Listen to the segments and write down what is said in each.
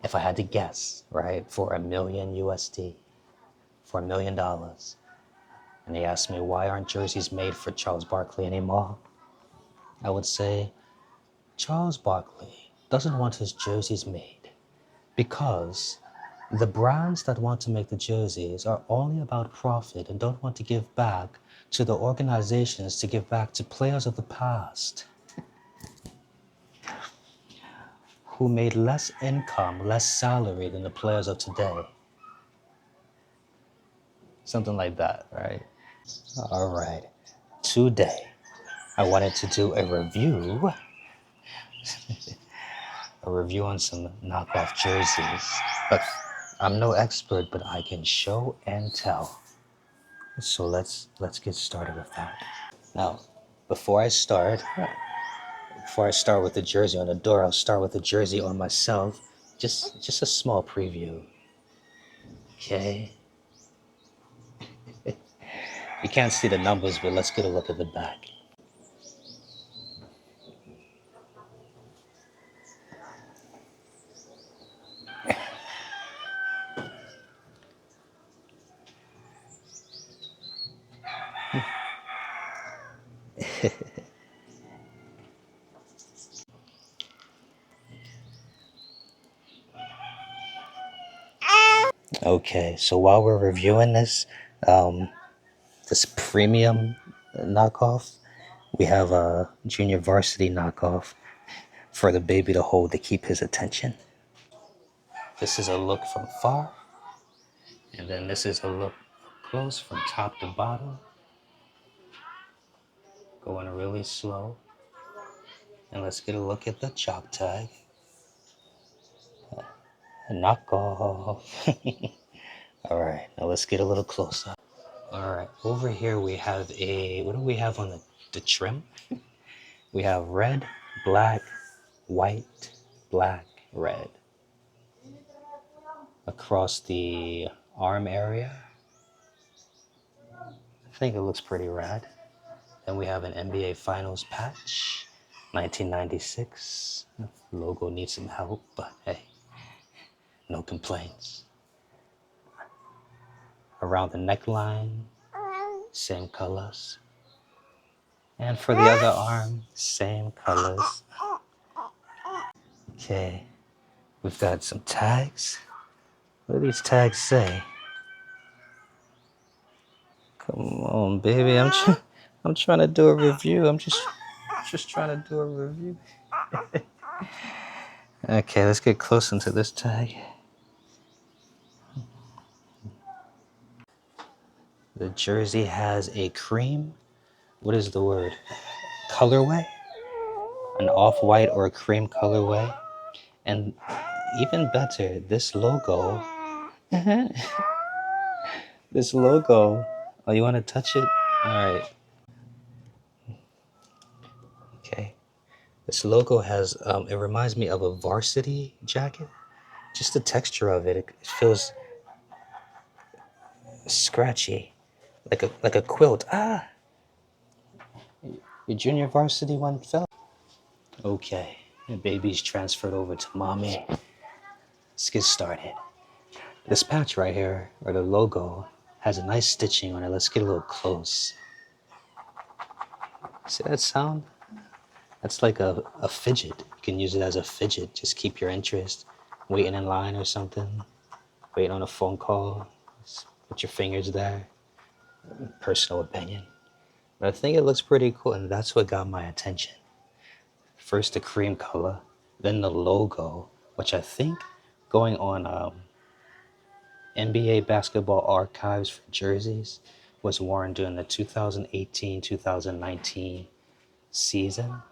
if I had to guess, right, for a million USD, for $1 million, and they asked me why aren't jerseys made for Charles Barkley anymore, I would say Charles Barkley doesn't want his jerseys made because the brands that want to make the jerseys are only about profit and don't want to give back to the organizations, to give back to players of the past who made less income, less salary than the players of today. Something like that, right? All right. Today, I wanted to do a review on some knockoff jerseys. But I'm no expert, but I can show and tell. So let's get started with that. Now, before I start with the jersey on the door, I'll start with the jersey on myself. Just a small preview. Okay. You can't see the numbers, but let's get a look at the back. Okay, so while we're reviewing this premium knockoff, we have a junior varsity knockoff for the baby to hold to keep his attention. This is a look from far, and then this is a look close from top to bottom, going really slow. And let's get a look at the chalk tag. Knockoff. All right, now let's get a little closer. All right, over here we have what do we have on the trim? We have red, black, white, black, red. Across the arm area, I think it looks pretty rad. Then we have an NBA Finals patch, 1996. Logo needs some help, but hey, no complaints. Around the neckline, same colors. And for the other arm, same colors. Okay, we've got some tags. What do these tags say? Come on, baby. I'm trying to do a review. I'm just trying to do a review. Okay, let's get close into this tag. The jersey has a cream. What is the word? Colorway? An off-white or a cream colorway. And even better, this logo. This logo. Oh, you want to touch it? All right. Okay. This logo has, it reminds me of a varsity jacket. Just the texture of it, it feels scratchy, like a quilt. Ah, your junior varsity one fell. Okay, the baby's transferred over to mommy. Let's get started. This patch right here, or the logo, has a nice stitching on it. Let's get a little close. See that sound? That's like a fidget. You can use it as a fidget. Just keep your interest. Waiting in line or something. Waiting on a phone call. Just put your fingers there. Personal opinion. But I think it looks pretty cool, and that's what got my attention. First the cream color, then the logo, which I think going on NBA Basketball Archives for jerseys was worn during the 2018-2019 season.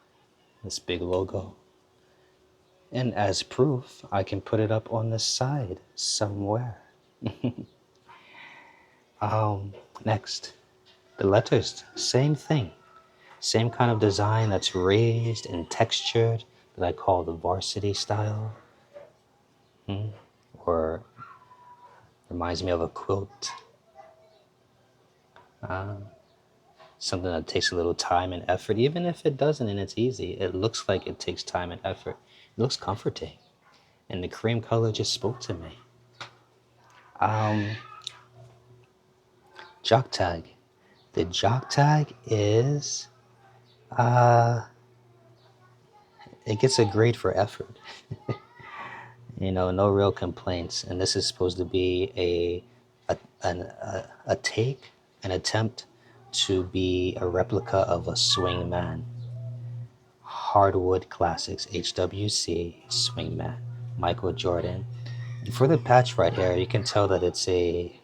This big logo. And as proof, I can put it up on the side somewhere. Next, the letters, same thing. Same kind of design that's raised and textured that I call the varsity style. Or reminds me of a quilt. Something that takes a little time and effort. Even if it doesn't and it's easy, it looks like it takes time and effort. It looks comforting. And the cream color just spoke to me. Jock tag. The jock tag is, it gets a grade for effort. No real complaints. And this is supposed to be a take, an attempt to be a replica of a swing man. Hardwood Classics, HWC Swingman, Michael Jordan. And for the patch right here, you can tell that it's a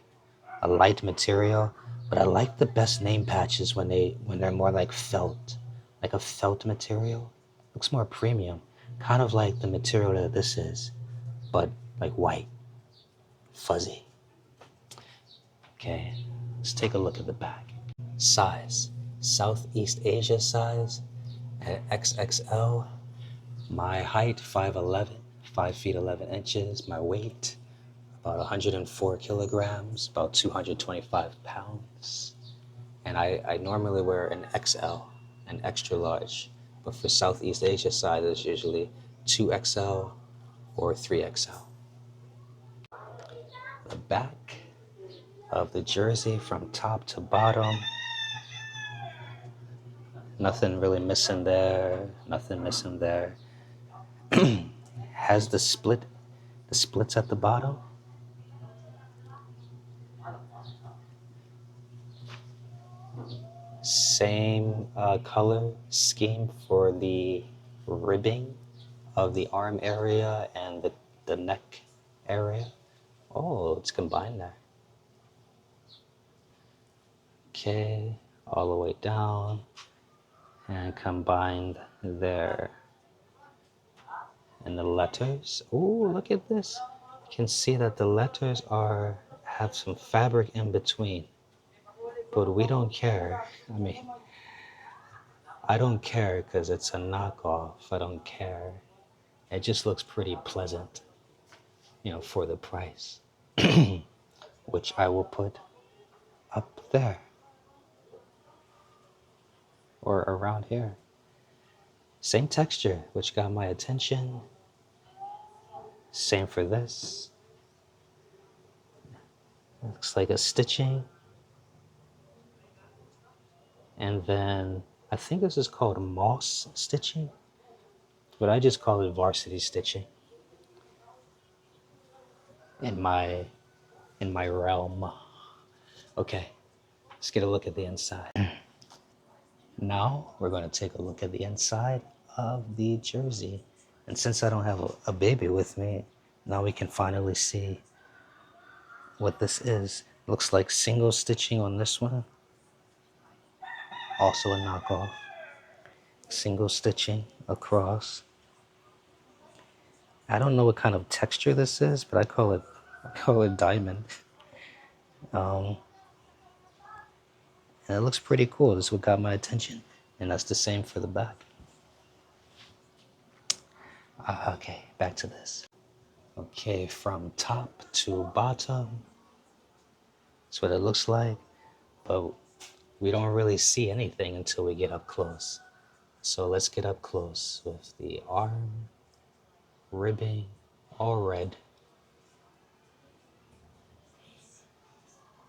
light material, but I like the best name patches when they're more like felt, like a felt material. Looks more premium, kind of like the material that this is, but like white, fuzzy. Okay, let's take a look at the back. Size, Southeast Asia size at XXL. My height, 5'11", 5 feet 11 inches. My weight, about 104 kilograms, about 225 pounds. And I normally wear an XL, an extra large. But for Southeast Asia size, it's usually 2XL or 3XL. The back of the jersey from top to bottom. Nothing really missing there. Nothing missing there. Has the splits at the bottom. Same color scheme for the ribbing of the arm area and the neck area. Oh, it's combined there. Okay, all the way down and combined there. And the letters, oh, look at this. You can see that the letters have some fabric in between, but we don't care. I don't care because it's a knockoff. I don't care. It just looks pretty pleasant, for the price, which I will put up there or around here. Same texture, which got my attention. Same for this. Looks like a stitching. And then I think this is called moss stitching, but I just call it varsity stitching in my realm. Okay, let's get a look at the inside. Now we're going to take a look at the inside of the jersey. And since I don't have a baby with me, now we can finally see what this is. Looks like single stitching on this one. Also a knockoff. Single stitching across. I don't know what kind of texture this is, but I call it diamond. And it looks pretty cool. This is what got my attention. And that's the same for the back. Okay, back to this. Okay, from top to bottom, that's what it looks like. But we don't really see anything until we get up close. So let's get up close with the arm, ribbing, all red.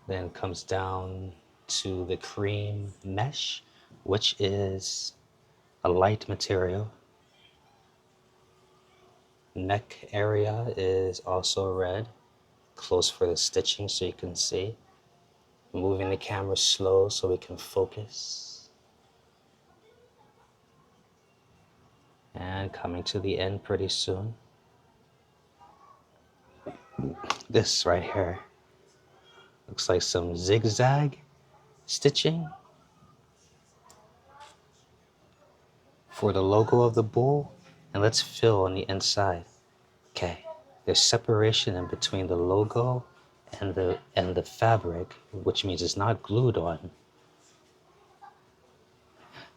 Then comes down to the cream mesh, which is a light material. Neck area is also red, close for the stitching so you can see. Moving the camera slow so we can focus. And coming to the end pretty soon. This right here looks like some zigzag stitching for the logo of the bull. And let's fill on the inside. Okay, there's separation in between the logo and the fabric, which means it's not glued on.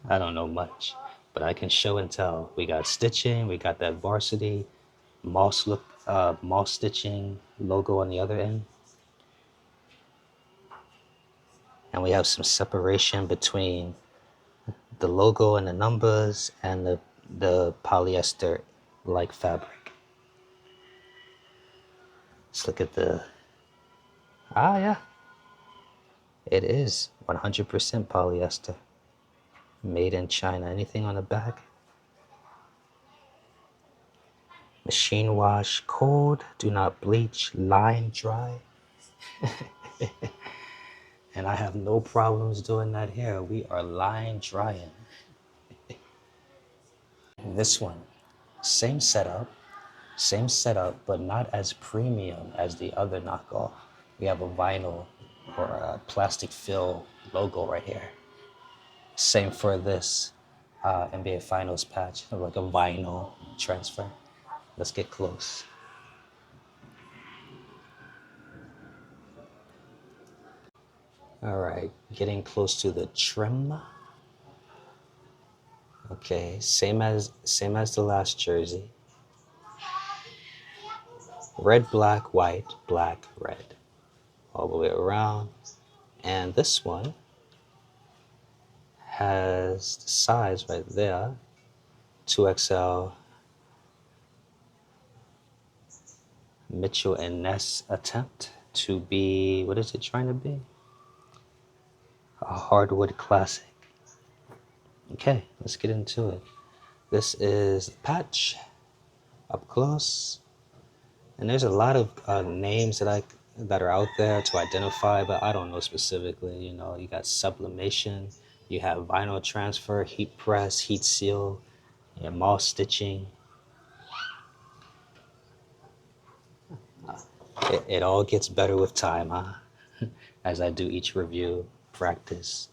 I don't know much, but I can show and tell. We got stitching, we got that varsity moss stitching logo on the other end. And we have some separation between the logo and the numbers and the polyester like fabric. Let's look at the, ah yeah, it is 100% polyester. Made in China. Anything on the back? Machine wash, cold, do not bleach, line dry. And I have no problems doing that here. We are line drying. This one, same setup, but not as premium as the other knockoff. We have a vinyl or a plastic fill logo right here. Same for this NBA Finals patch, like a vinyl transfer. Let's get close. All right, getting close to the trim. Okay, same as the last jersey. Red, black, white, black, red, all the way around. And this one has the size right there, 2XL. Mitchell and Ness attempt to be, what is it trying to be? A hardwood classic. Okay, let's get into it. This is the patch up close. And there's a lot of names that are out there to identify, but I don't know specifically. You know, you got sublimation, you have vinyl transfer, heat press, heat seal, you have moss stitching. It all gets better with time, huh? As I do each review, practice.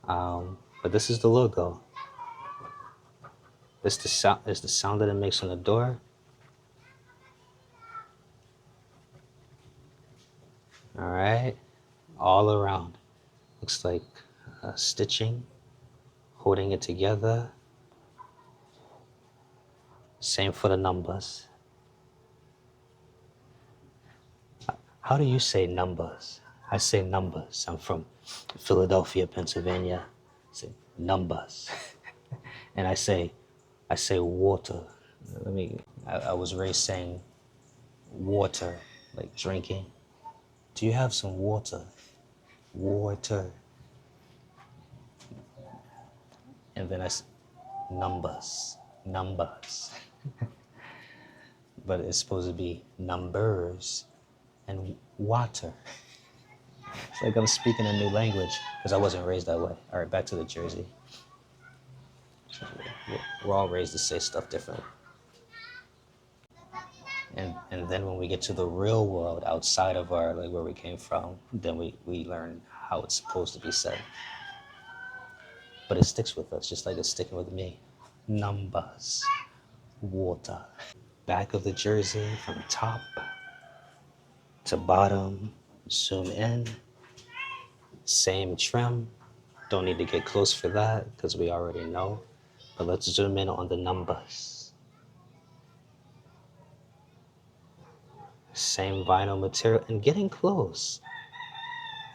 But this is the logo. This is the sound that it makes on the door. All right, all around. Looks like stitching, holding it together. Same for the numbers. How do you say numbers? I say numbers. I'm from Philadelphia, Pennsylvania. I say numbers. And I say water. I was raised saying water, like drinking. Do you have some water? Water. And then numbers, numbers. But it's supposed to be numbers and water. It's like I'm speaking a new language because I wasn't raised that way. All right, back to the jersey. We're all raised to say stuff differently. And then when we get to the real world outside of our, like where we came from, then we learn how it's supposed to be said. But it sticks with us, just like it's sticking with me. Numbers, water. Back of the jersey from top to bottom, zoom in. Same trim. Don't need to get close for that because we already know. But let's zoom in on the numbers. Same vinyl material and getting close.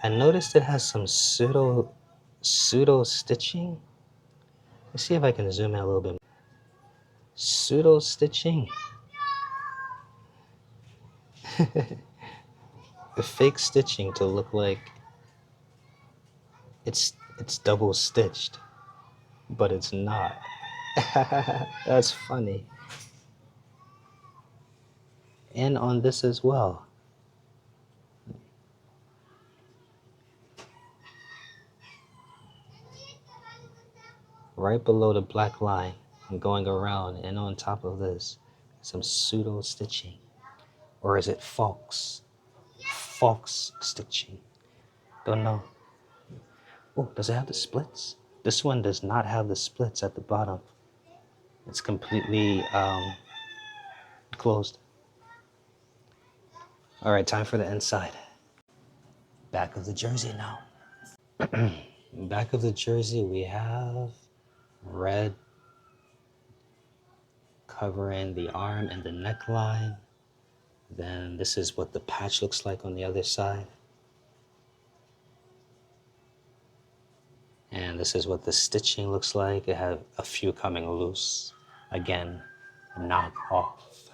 I noticed it has some pseudo stitching. Let's see if I can zoom in a little bit. Pseudo stitching. The fake stitching to look like it's double stitched, but it's not. That's funny. And on this as well. Right below the black line and going around, and on top of this, some pseudo stitching. Or is it false? False stitching. Don't know. Oh, does it have the splits? This one does not have the splits at the bottom. It's completely closed. All right, time for the inside. Back of the jersey now. Back of the jersey, we have red covering the arm and the neckline. Then this is what the patch looks like on the other side. And this is what the stitching looks like. It have a few coming loose. Again, knock off.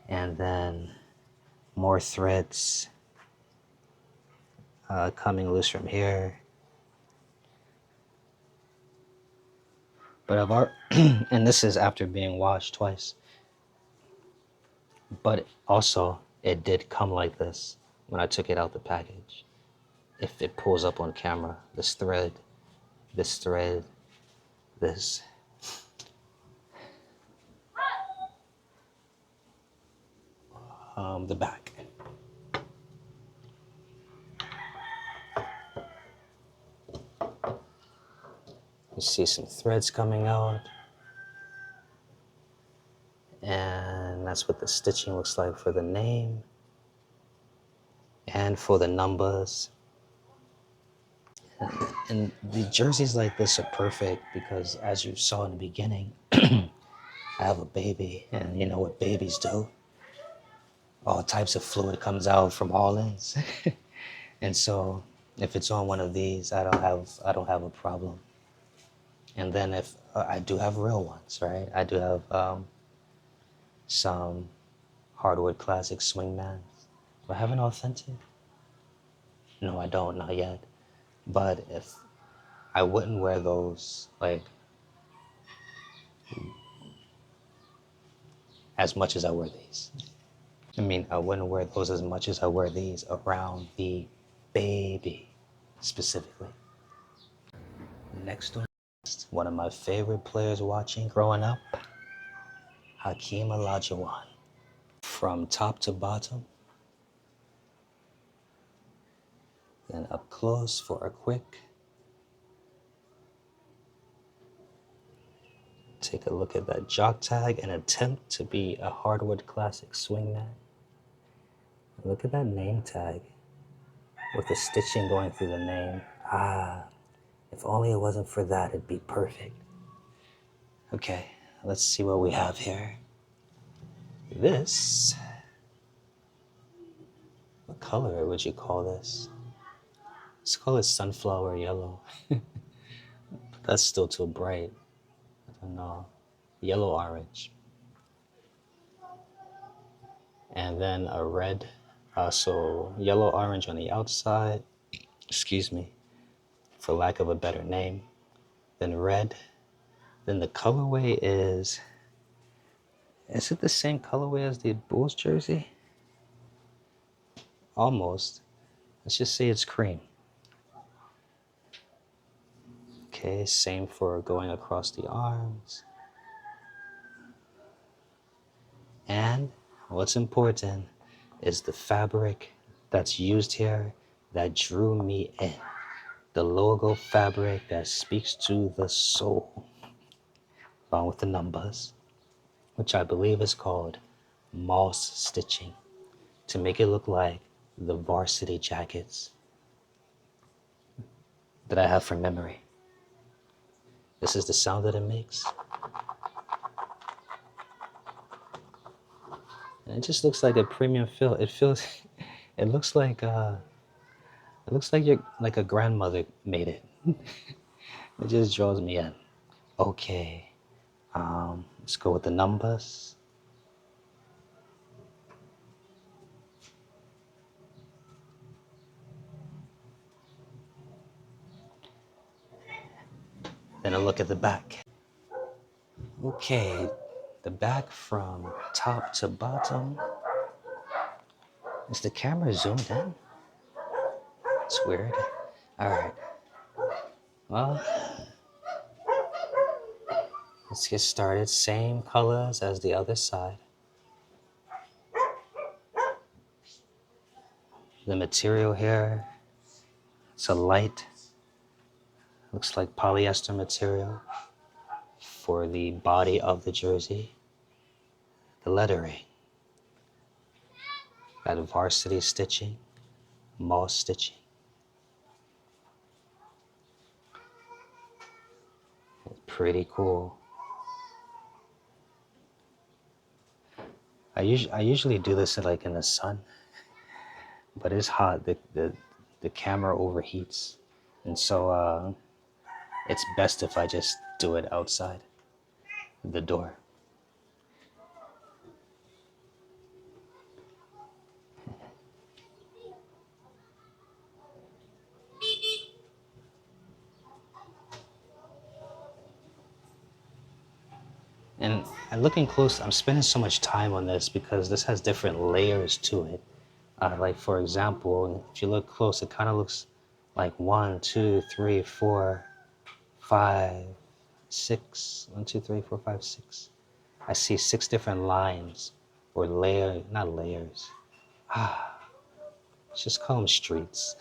And then More threads coming loose from here. But and this is after being washed twice. But also, it did come like this when I took it out the package. If it pulls up on camera, this thread, this, the back. You see some threads coming out. And that's what the stitching looks like for the name and for the numbers. And the jerseys like this are perfect because, as you saw in the beginning, I have a baby, and you know what babies do. All types of fluid comes out from all ends. And so if it's on one of these, I don't have a problem. And then if I do have real ones, right? I do have some hardwood classic swingmans. Do I have an authentic? No, I don't, not yet. But if I wouldn't wear those like as much as I wear these. I mean, I wouldn't wear those as much as I wear these around the baby specifically. Next on one of my favorite players watching growing up, Hakeem Olajuwon. From top to bottom, then up close for a quick take a look at that jock tag and attempt to be a hardwood classic swingman. Look at that name tag with the stitching going through the name. If only it wasn't for that, it'd be perfect. Okay, let's see what we have here. This, what color would you call this? Let's call it sunflower yellow. But that's still too bright. I don't know. Yellow orange. And then a red. So yellow orange on the outside. Excuse me, for lack of a better name. Then red. Then the colorway is it the same colorway as the Bulls jersey? Almost. Let's just say it's cream. Okay, same for going across the arms. And what's important is the fabric that's used here that drew me in. The logo fabric that speaks to the soul, along with the numbers, which I believe is called moss stitching, to make it look like the varsity jackets that I have from memory. This is the sound that it makes. And it just looks like a premium feel. It feels, it looks like you're like a grandmother made it. It just draws me in. Okay, let's go with the numbers. Then a look at the back. Okay, the back from top to bottom. Is the camera zoomed in? It's weird. All right. Well, let's get started. Same colors as the other side. The material here, it's a light, looks like polyester material for the body of the jersey. The lettering, that varsity stitching, moss stitching. It's pretty cool. I usually do this like in the sun, but it's hot. The camera overheats, and so it's best if I just do it outside the door. And looking close, I'm spending so much time on this because this has different layers to it. Like for example, if you look close, it kind of looks like 6. 6. I see 6 different lines or not layers. Let's just call them streets.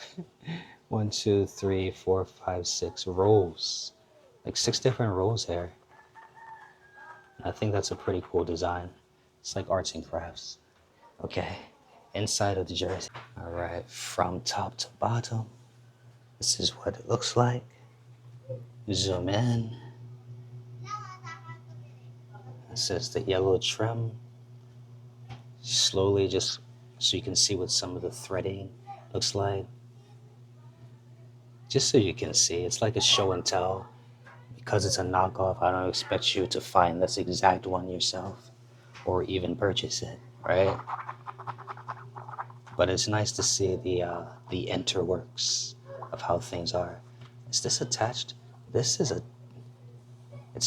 1, 2, 3, 4, 5, 6 rows, like 6 different rows here. I think that's a pretty cool design. It's like arts and crafts. Okay, inside of the jersey. All right, from top to bottom, this is what it looks like. Zoom in. This is the yellow trim. Slowly, just so you can see what some of the threading looks like. Just so you can see, it's like a show and tell. Because it's a knockoff, I don't expect you to find this exact one yourself or even purchase it, right? But it's nice to see the interworks of how things are. Is this attached? It's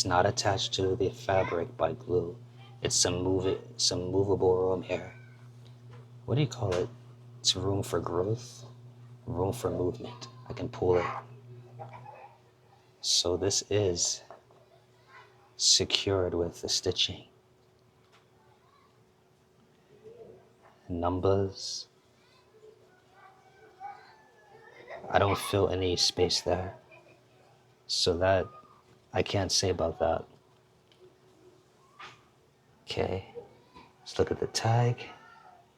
not attached to the fabric by glue. It's some movable room here. What do you call it? It's room for growth, room for movement. I can pull it. So this is secured with the stitching. Numbers. I don't feel any space there. So that, I can't say about that. Okay, let's look at the tag.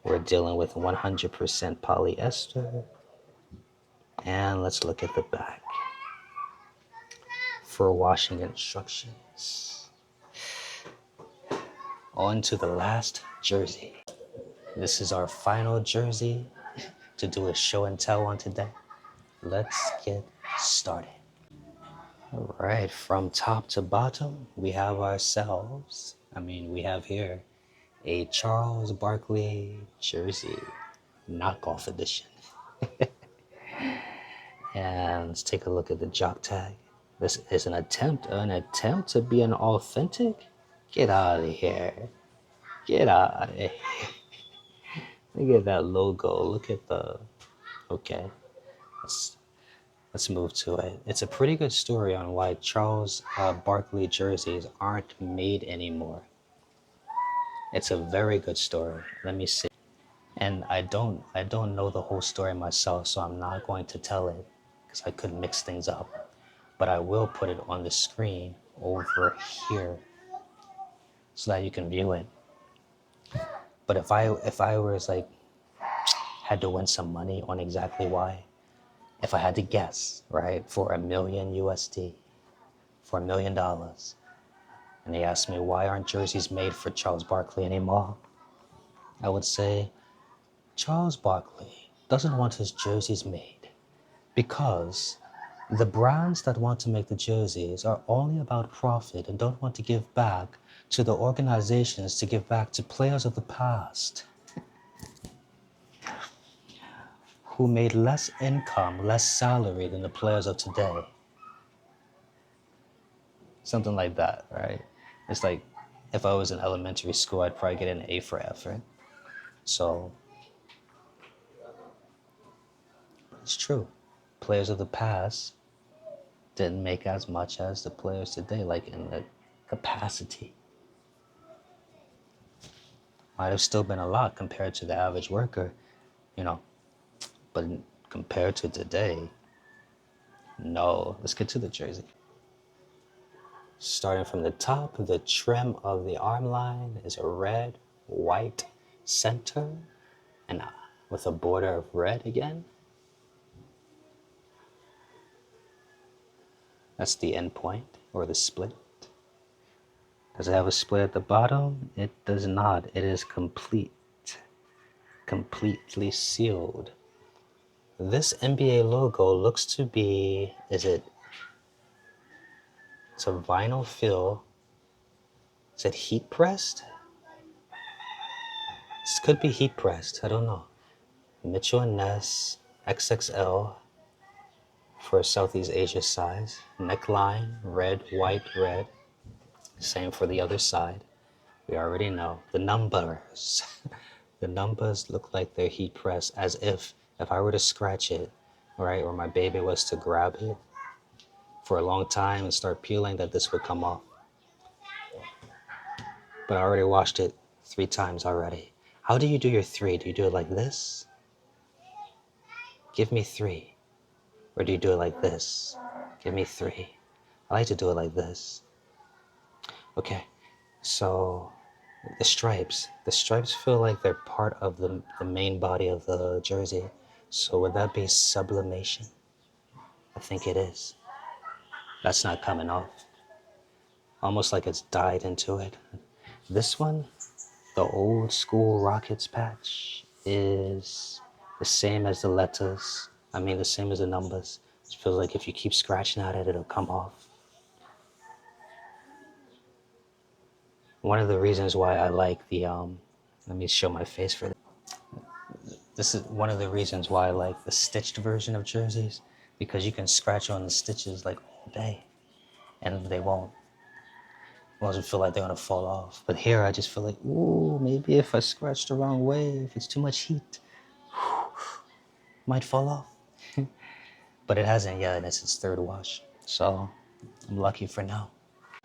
We're dealing with 100% polyester. And let's look at the back for washing instructions. On to the last jersey. This is our final jersey to do a show and tell on today. Let's get started. All right, from top to bottom, we have we have here a Charles Barkley jersey, knockoff edition. And let's take a look at the jock tag. This is an attempt to be an authentic. Get out of here. Get out of here. Look at that logo. Look at the, okay. Let's move to it. It's a pretty good story on why Charles Barkley jerseys aren't made anymore. It's a very good story. Let me see. And I don't know the whole story myself, so I'm not going to tell it because I could mix things up. But I will put it on the screen over here so that you can view it. But if I was like had to win some money on exactly why, if I had to guess, right, for $1 million USD, for $1 million, and they asked me why aren't jerseys made for Charles Barkley anymore, I would say Charles Barkley doesn't want his jerseys made because the brands that want to make the jerseys are only about profit and don't want to give back to the organizations to give back to players of the past who made less income, less salary than the players of today. Something like that, right? It's like if I was in elementary school, I'd probably get an A for effort. So it's true. Players of the past didn't make as much as the players today, like in the capacity. Might have still been a lot compared to the average worker, but compared to today, no. Let's get to the jersey. Starting from the top, the trim of the arm line is a red, white center, and with a border of red again. That's the end point, or the split. Does it have a split at the bottom? It does not. It is completely sealed. This NBA logo looks to be, it's a vinyl fill. Is it heat pressed? This could be heat pressed, I don't know. Mitchell & Ness, XXL for Southeast Asia size. Neckline, red, white, red. Same for the other side. We already know the numbers. The numbers look like they're heat pressed, as if I were to scratch it, right, or my baby was to grab it for a long time and start peeling, that this would come off. But I already washed it 3 times already. How do you do your three? Do you do it like this? Give me three. Or do you do it like this? Give me three. I like to do it like this. Okay, so the stripes feel like they're part of the main body of the jersey. So would that be sublimation? I think it is. That's not coming off. Almost like it's dyed into it. This one, the old school Rockets patch, is the same as the letters. I mean, the same as the numbers. It feels like if you keep scratching at it, it'll come off. One of the reasons why I like the, let me show my face for this. This is one of the reasons why I like the stitched version of jerseys, because you can scratch on the stitches like all day and they won't feel like they're gonna fall off. But here I just feel like, ooh, maybe if I scratch the wrong way, if it's too much heat, might fall off. But it hasn't yet, and it's its third wash. So I'm lucky for now.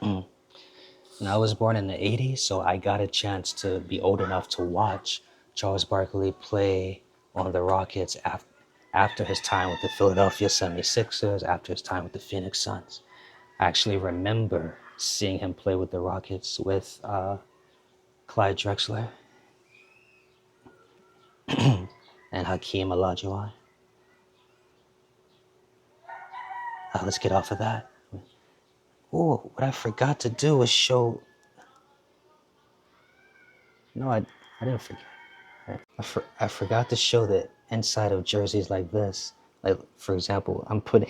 And I was born in the 80s, so I got a chance to be old enough to watch Charles Barkley play on the Rockets after his time with the Philadelphia 76ers, after his time with the Phoenix Suns. I actually remember seeing him play with the Rockets with Clyde Drexler and Hakeem Olajuwon. Let's get off of that. Oh, what I forgot to do was show. No, I didn't forget. I forgot to show the inside of jerseys like this. Like, for example, I'm putting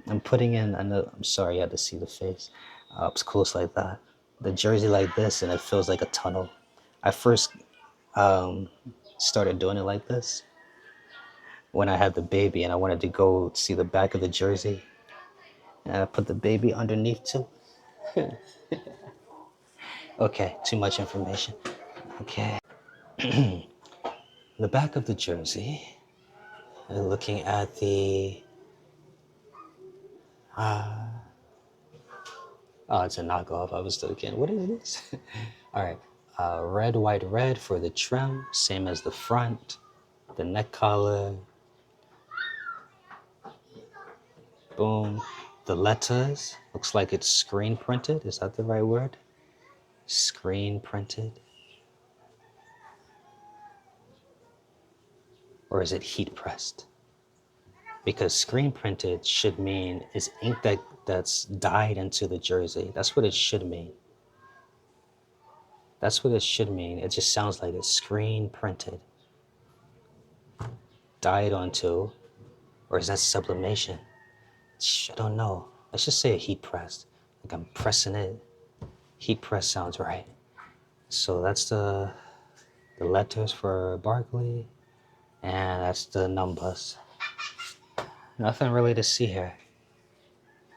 in another. I'm sorry, you had to see the face up close like that. The jersey like this, and it feels like a tunnel. I first um, started doing it like this when I had the baby, and I wanted to go see the back of the jersey, and I put the baby underneath too. Okay, too much information. Okay, the back of the jersey. Looking at the oh, it's a knockoff. I was looking. What is this? All right. Red, white, red for the trim, same as the front. The neck collar, boom. The letters, looks like it's screen printed. Is that the right word? Screen printed. Or is it heat pressed? Because screen printed should mean it's ink that's dyed into the jersey. That's what it should mean. That's what it should mean. It just sounds like it's screen printed. Dyed onto, or is that sublimation? I don't know. Let's just say heat pressed. Like I'm pressing it. Heat press sounds right. So that's the letters for Barkley, and that's the numbers. Nothing really to see here,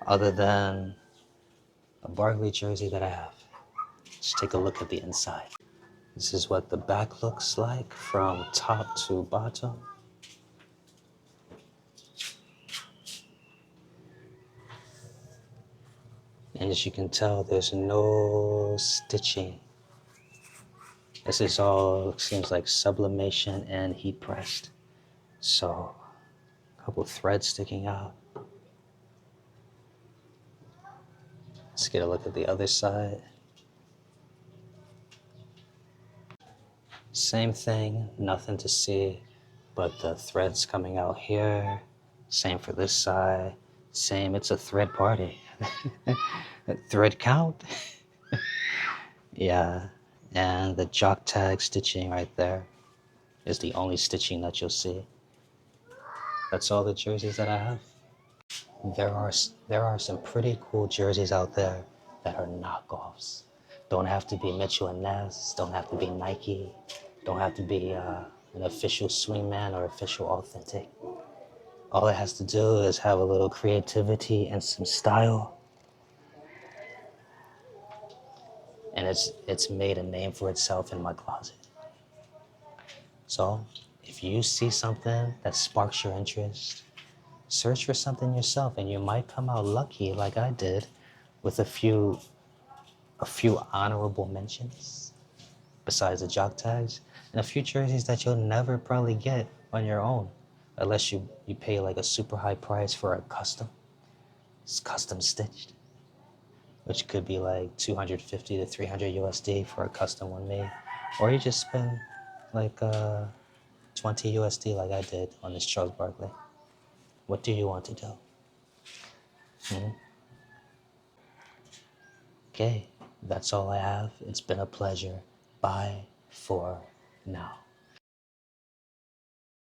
other than a Barkley jersey that I have. Let's take a look at the inside. This is what the back looks like from top to bottom. And as you can tell, there's no stitching. This is all, seems like sublimation and heat pressed. So, a couple threads sticking out. Let's get a look at the other side. Same thing, nothing to see but the threads coming out here. Same for this side. Same, it's a thread party. Thread count? Yeah, and the jock tag stitching right there is the only stitching that you'll see. That's all the jerseys that I have. There are some pretty cool jerseys out there that are knockoffs. Don't have to be Mitchell and Ness. Don't have to be Nike. Don't have to be an official swingman or official authentic. All it has to do is have a little creativity and some style, and it's made a name for itself in my closet. So if you see something that sparks your interest, search for something yourself, and you might come out lucky like I did with a few honorable mentions besides the jock tags, and a few jerseys that you'll never probably get on your own unless you pay like a super high price for a it's custom stitched, which could be like 250 to 300 USD for a custom one made, or you just spend like 20 USD like I did on this Charles Barkley. What do you want to do? Hmm? Okay, that's all I have. It's been a pleasure. Bye for now.